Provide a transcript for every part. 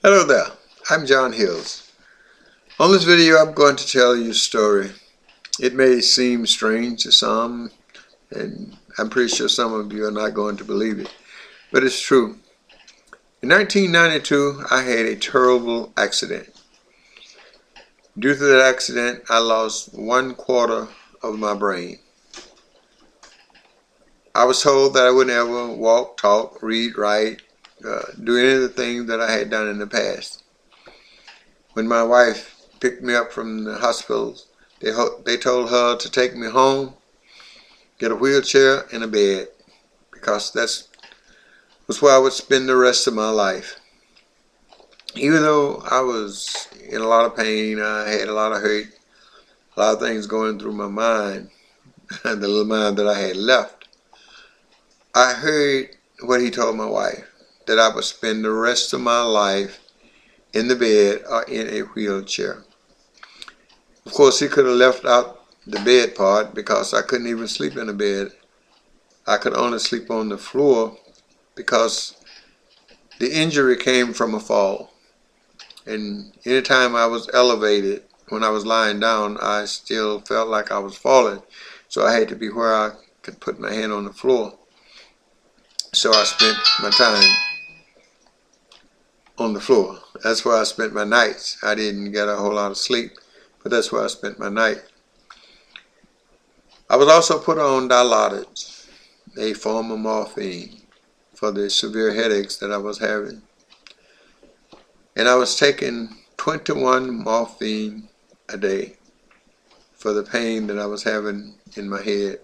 Hello there, I'm John Hills. On this video I'm going to tell you a story. It may seem strange to some, and I'm pretty sure some of you are not going to believe it, but it's true. In 1992 I had a terrible accident. Due to that accident I lost 1/4 of my brain. I was told that I would never walk, talk, read, write, do any of the things that I had done in the past. When my wife picked me up from the hospital, they told her to take me home, get a wheelchair and a bed, because that was where I would spend the rest of my life. Even though I was in a lot of pain, I had a lot of hurt, a lot of things going through my mind, the little mind that I had left, I heard what he told my wife, that I would spend the rest of my life in the bed or in a wheelchair. Of course, he could have left out the bed part, because I couldn't even sleep in a bed. I could only sleep on the floor because the injury came from a fall. And anytime I was elevated, when I was lying down, I still felt like I was falling. So I had to be where I could put my hand on the floor. So I spent my time on the floor. That's where I spent my nights. I didn't get a whole lot of sleep, but that's where I spent my night. I was also put on Dilaudid, a form of morphine, for the severe headaches that I was having. And I was taking 21 morphine a day for the pain that I was having in my head.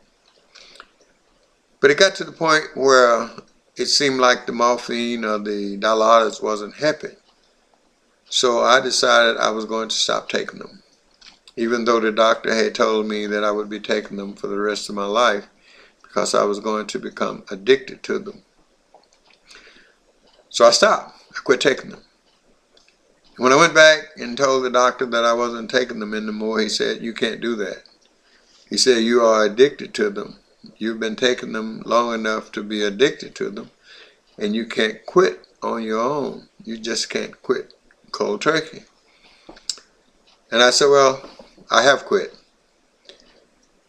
But it got to the point where it seemed like the morphine or the Dilaudid wasn't helping. So I decided I was going to stop taking them, even though the doctor had told me that I would be taking them for the rest of my life, because I was going to become addicted to them. So I stopped. I quit taking them. When I went back and told the doctor that I wasn't taking them anymore, he said, "You can't do that." He said, "You are addicted to them. You've been taking them long enough to be addicted to them, and you can't quit on your own. You just can't quit cold turkey." And I said, "Well, I have quit."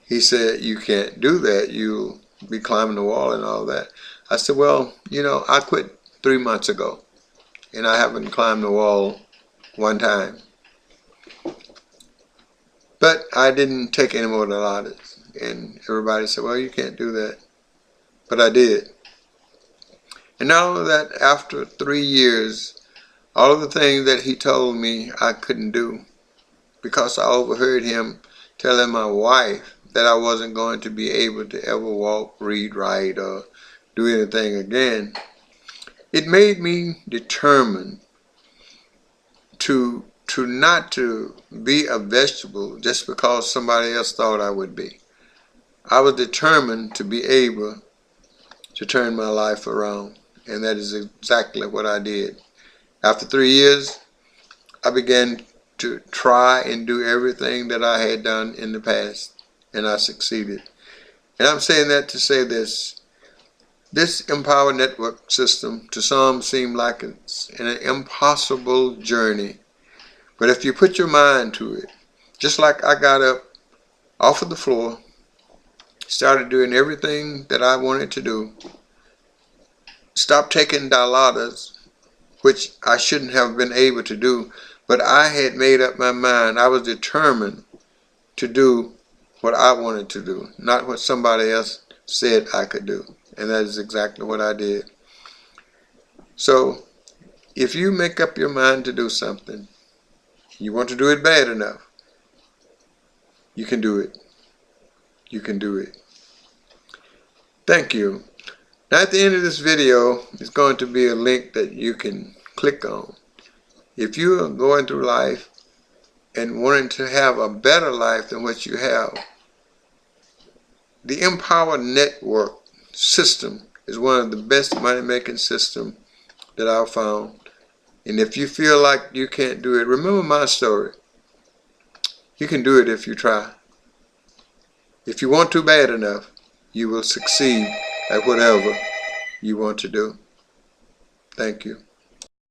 He said, "You can't do that. You'll be climbing the wall and all that." I said, "Well, I quit 3 months ago, and I haven't climbed the wall one time. But I didn't take any more Dilaudid." And everybody said, "Well, you can't do that." But I did. And not only that, after 3 years, all of the things that he told me I couldn't do, because I overheard him telling my wife that I wasn't going to be able to ever walk, read, write, or do anything again, it made me determined to not to be a vegetable just because somebody else thought I would be. I was determined to be able to turn my life around, and that is exactly what I did. After 3 years, I began to try and do everything that I had done in the past, and I succeeded. And I'm saying that to say this. This Empower Network system to some seems like it's an impossible journey. But if you put your mind to it, just like I got up off of the floor, started doing everything that I wanted to do, stopped taking Dilaudid, which I shouldn't have been able to do, but I had made up my mind. I was determined to do what I wanted to do, not what somebody else said I could do. And that is exactly what I did. So if you make up your mind to do something, you want to do it bad enough, you can do it. You can do it. Thank you. Now at the end of this video is going to be a link that you can click on. If you are going through life and wanting to have a better life than what you have, the Empower Network system is one of the best money-making systems that I've found. And if you feel like you can't do it, remember my story. You can do it if you try. If you want to bad enough, you will succeed at whatever you want to do. Thank you.